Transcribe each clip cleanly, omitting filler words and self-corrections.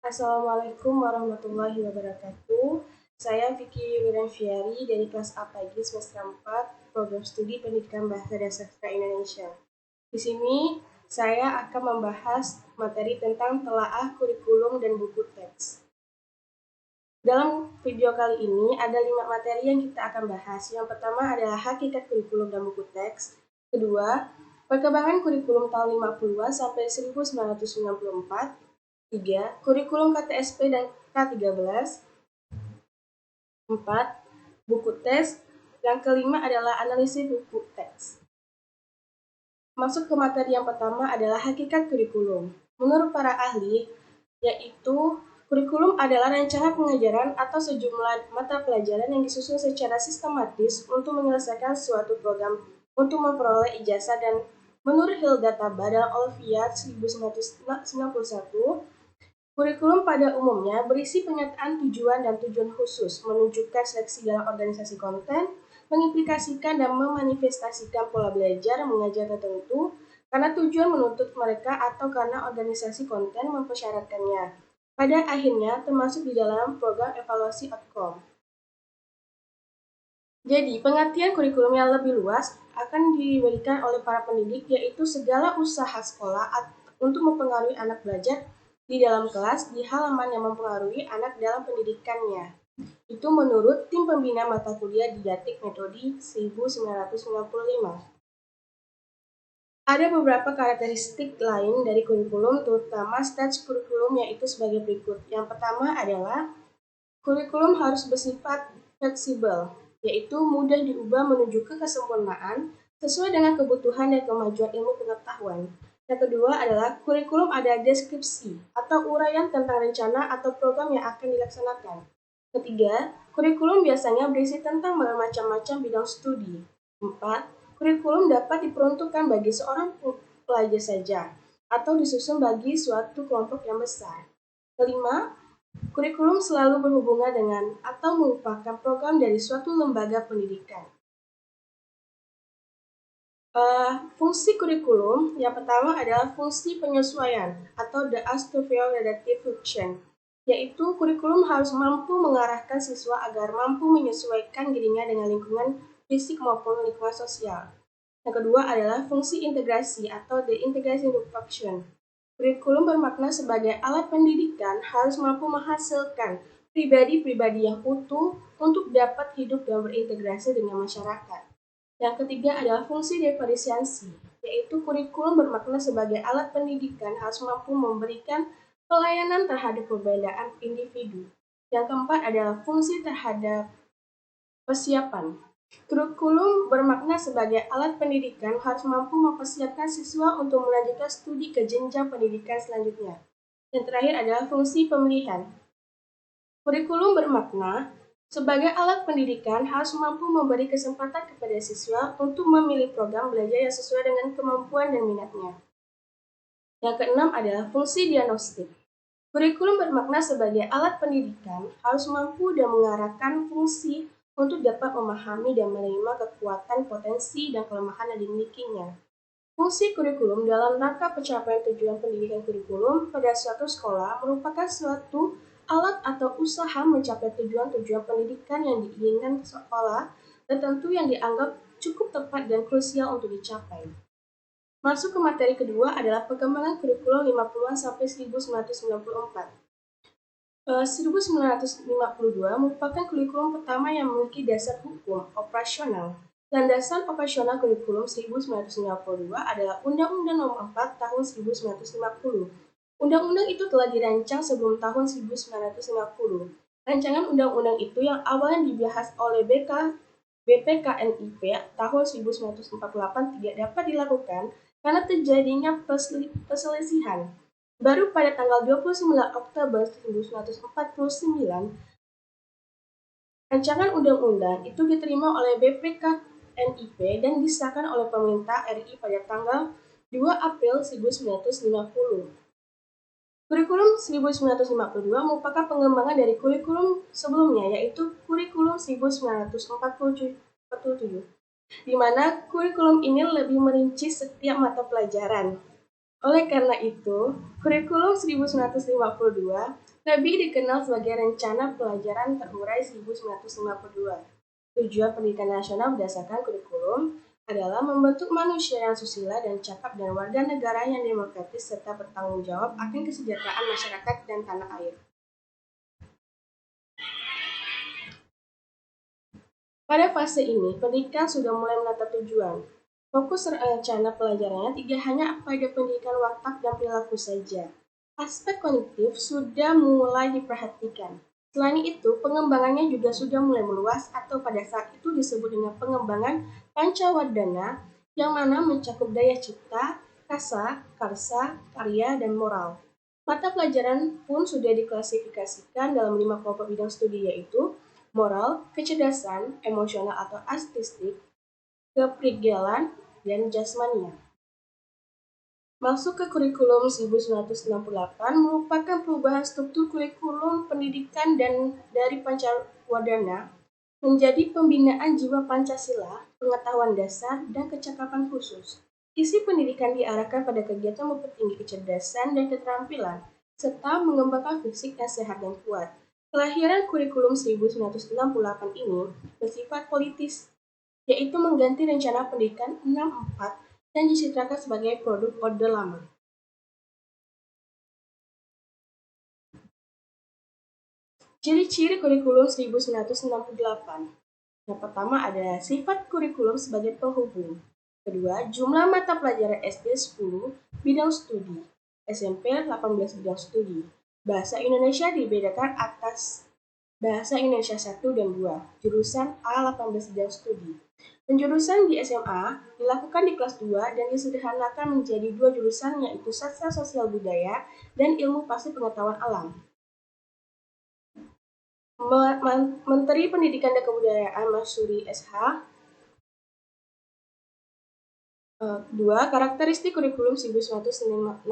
Assalamualaikum warahmatullahi wabarakatuh. Saya Vicky Wiranfiari dari kelas A pagi semester 4, Program Studi Pendidikan Bahasa dan Sastra Indonesia. Di sini saya akan membahas materi tentang telaah kurikulum dan buku teks. Dalam video kali ini ada 5 materi yang kita akan bahas. Yang pertama adalah hakikat kurikulum dan buku teks. Kedua, perkembangan kurikulum tahun 50-an sampai 1994. 3. Kurikulum KTSP dan K13. 4. Buku teks. Yang kelima adalah analisis buku teks. Masuk ke materi yang pertama adalah hakikat kurikulum. Menurut para ahli, yaitu kurikulum adalah rancangan pengajaran atau sejumlah mata pelajaran yang disusun secara sistematis untuk menyelesaikan suatu program untuk memperoleh ijazah. Dan menurut Hilda Taba dalam Olivia 1991, kurikulum pada umumnya berisi pernyataan tujuan dan tujuan khusus, menunjukkan seleksi dalam organisasi konten, mengimplikasikan dan memanifestasikan pola belajar mengajar tertentu karena tujuan menuntut mereka atau karena organisasi konten mempersyaratkannya. Pada akhirnya termasuk di dalam program evaluasi outcome. Jadi, pengertian kurikulum yang lebih luas akan diberikan oleh para pendidik, yaitu segala usaha sekolah untuk mempengaruhi anak belajar di dalam kelas di halaman yang mempengaruhi anak dalam pendidikannya. Itu menurut tim pembina mata kuliah didaktik metode 1995. Ada beberapa karakteristik lain dari kurikulum, terutama stage kurikulum, yaitu sebagai berikut. Yang pertama adalah kurikulum harus bersifat fleksibel, yaitu mudah diubah menuju ke kesempurnaan sesuai dengan kebutuhan dan kemajuan ilmu pengetahuan. Yang kedua adalah kurikulum ada deskripsi atau uraian tentang rencana atau program yang akan dilaksanakan. Ketiga, kurikulum biasanya berisi tentang bermacam-macam bidang studi. 4. Kurikulum dapat diperuntukkan bagi seorang pelajar saja atau disusun bagi suatu kelompok yang besar. Kelima, kurikulum selalu berhubungan dengan atau merupakan program dari suatu lembaga pendidikan. Fungsi kurikulum yang pertama adalah fungsi penyesuaian atau the adaptive function, yaitu kurikulum harus mampu mengarahkan siswa agar mampu menyesuaikan dirinya dengan lingkungan fisik maupun lingkungan sosial. Yang kedua adalah fungsi integrasi atau the integration function. Kurikulum bermakna sebagai alat pendidikan harus mampu menghasilkan pribadi-pribadi yang utuh untuk dapat hidup dan berintegrasi dengan masyarakat. Yang ketiga adalah fungsi diferensiasi, yaitu kurikulum bermakna sebagai alat pendidikan harus mampu memberikan pelayanan terhadap perbedaan individu. Yang keempat adalah fungsi terhadap persiapan. Kurikulum bermakna sebagai alat pendidikan harus mampu mempersiapkan siswa untuk melanjutkan studi ke jenjang pendidikan selanjutnya. Yang terakhir adalah fungsi pemilihan. Kurikulum bermakna sebagai alat pendidikan harus mampu memberi kesempatan kepada siswa untuk memilih program belajar yang sesuai dengan kemampuan dan minatnya. Yang keenam adalah fungsi diagnostik. Kurikulum bermakna sebagai alat pendidikan harus mampu dan mengarahkan fungsi untuk dapat memahami dan menerima kekuatan, potensi, dan kelemahan yang dimilikinya. Fungsi kurikulum dalam rangka pencapaian tujuan pendidikan kurikulum pada suatu sekolah merupakan suatu alat atau usaha mencapai tujuan-tujuan pendidikan yang diinginkan sekolah tertentu yang dianggap cukup tepat dan krusial untuk dicapai. Masuk ke materi kedua adalah perkembangan kurikulum 50-an sampai 1994. 1952 merupakan kurikulum pertama yang memiliki dasar hukum operasional. Landasan operasional kurikulum 1952 adalah Undang-Undang Nomor 4 Tahun 1950. Undang-undang itu telah dirancang sebelum tahun 1950. Rancangan undang-undang itu yang awalnya dibahas oleh BPKNIP tahun 1948 tidak dapat dilakukan karena terjadinya perselisihan. Baru pada tanggal 29 Oktober 1949, rancangan undang-undang itu diterima oleh BPKNIP dan disahkan oleh pemerintah RI pada tanggal 2 April 1950. Kurikulum 1952 merupakan pengembangan dari kurikulum sebelumnya, yaitu kurikulum 1947, di mana kurikulum ini lebih merinci setiap mata pelajaran. Oleh karena itu, kurikulum 1952 Lebih dikenal sebagai Rencana Pelajaran Terurai 1952. Tujuan pendidikan nasional berdasarkan kurikulum adalah membentuk manusia yang susila dan cakap dan warga negara yang demokratis serta bertanggung jawab akan kesejahteraan masyarakat dan tanah air. Pada fase ini, pendidikan sudah mulai menata tujuan. Fokus rencana pelajarannya tidak hanya pada pendidikan watak dan perilaku saja. Aspek kognitif sudah mulai diperhatikan. Selain itu, pengembangannya juga sudah mulai meluas atau pada saat itu disebut dengan pengembangan pancawardhana yang mana mencakup daya cipta, kasa, karsa, karya, dan moral. Mata pelajaran pun sudah diklasifikasikan dalam 5 kelompok bidang studi yaitu moral, kecerdasan, emosional atau artistik, keprigelan, dan jasmania. Masuk ke kurikulum 1968 merupakan perubahan struktur kurikulum pendidikan dan dari Pancawardhana menjadi pembinaan jiwa Pancasila, pengetahuan dasar, dan kecakapan khusus. Isi pendidikan diarahkan pada kegiatan mempertinggi kecerdasan dan keterampilan, serta mengembangkan fisik yang sehat dan kuat. Kelahiran kurikulum 1968 ini bersifat politis, yaitu mengganti rencana pendidikan 64 dan dicitrakan sebagai produk Orde Lama. Ciri-ciri kurikulum 1968. Yang pertama ada sifat kurikulum sebagai penghubung. Kedua, jumlah mata pelajaran SD 10 bidang studi, SMP 18 bidang studi. Bahasa Indonesia dibedakan atas Bahasa Indonesia 1 dan 2, jurusan A18 bidang studi. Penjurusan di SMA dilakukan di kelas 2 dan disederhanakan menjadi 2 jurusan yaitu Sastra Sosial Budaya dan Ilmu Pasti Pengetahuan Alam. Menteri Pendidikan dan Kebudayaan Masyuri SH. 2. Karakteristik kurikulum 1968.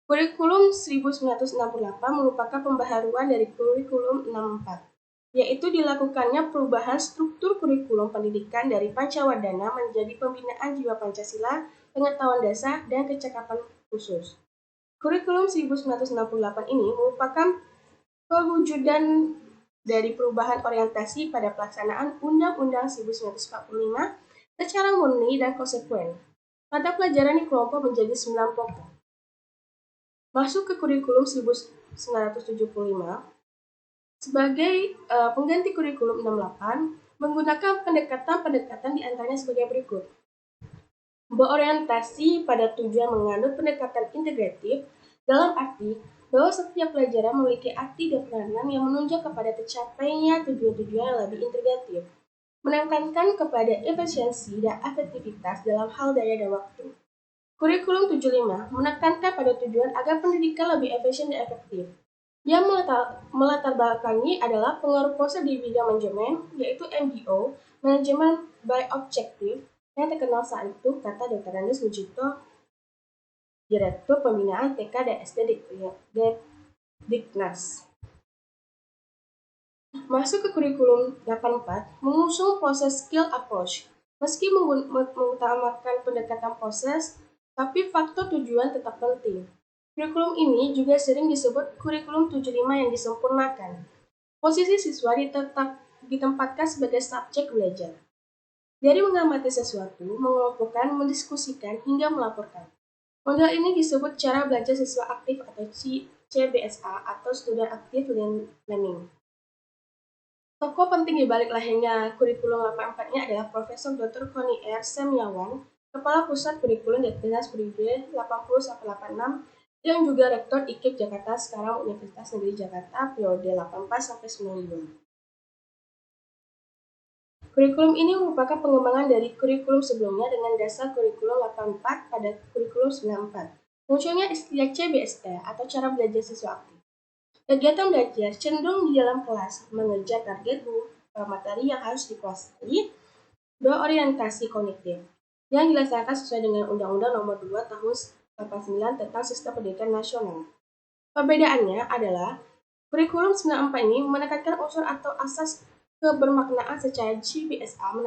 Kurikulum 1968 merupakan pembaharuan dari kurikulum 64, yaitu dilakukannya perubahan struktur kurikulum pendidikan dari Pancawardhana menjadi pembinaan jiwa Pancasila, pengetahuan dasar, dan kecakapan khusus. Kurikulum 1968 ini merupakan perwujudan dari perubahan orientasi pada pelaksanaan Undang-Undang 1945 secara murni dan konsekuen. Mata pelajaran dikelompok menjadi 9 pokok. Masuk ke kurikulum 1975 sebagai pengganti kurikulum 68 menggunakan pendekatan-pendekatan diantaranya sebagai berikut. Berorientasi pada tujuan mengandung pendekatan integratif dalam arti bahwa setiap pelajaran memiliki arti dan peranan yang menunjuk kepada tercapainya tujuan-tujuan yang lebih integratif, menekankan kepada efisiensi dan efektivitas dalam hal daya dan waktu. Kurikulum 75 menekankan pada tujuan agar pendidikan lebih efisien dan efektif. Yang melatar belakangi adalah pengaruh proses di bidang manajemen, yaitu MBO, Manajemen by Objective, yang terkenal saat itu kata Dr. Andes Mujito, Direktur Pembinaan TK dan SD Diknas. Masuk ke kurikulum 84, mengusung proses skill approach. Meski mengutamakan pendekatan proses, tapi faktor tujuan tetap penting. Kurikulum ini juga sering disebut kurikulum 75 yang disempurnakan. Posisi siswa ditempatkan sebagai subjek belajar. Dari mengamati sesuatu, mengelompokkan, mendiskusikan, hingga melaporkan. Model ini disebut cara belajar siswa aktif atau CBSA atau Student Active Learning. Tokoh penting di balik lahirnya kurikulum 84 ini adalah Profesor Dr. Kony R. Semiawan, Kepala Pusat Kurikulum Dinas Periode 80-86 yang juga Rektor IKIP Jakarta sekarang Universitas Negeri Jakarta periode 84-92. Kurikulum ini merupakan pengembangan dari kurikulum sebelumnya dengan dasar kurikulum 84 pada kurikulum 94. Munculnya istilah CBSA atau cara belajar siswa aktif. Kegiatan belajar cenderung di dalam kelas, mengejar target materi yang harus dikuasai, berorientasi kognitif, yang dilaksanakan sesuai dengan Undang-Undang Nomor 2 Tahun 89 tentang Sistem Pendidikan Nasional. Perbedaannya adalah kurikulum 94 ini menekankan unsur atau asas kebermaknaan secara CBSA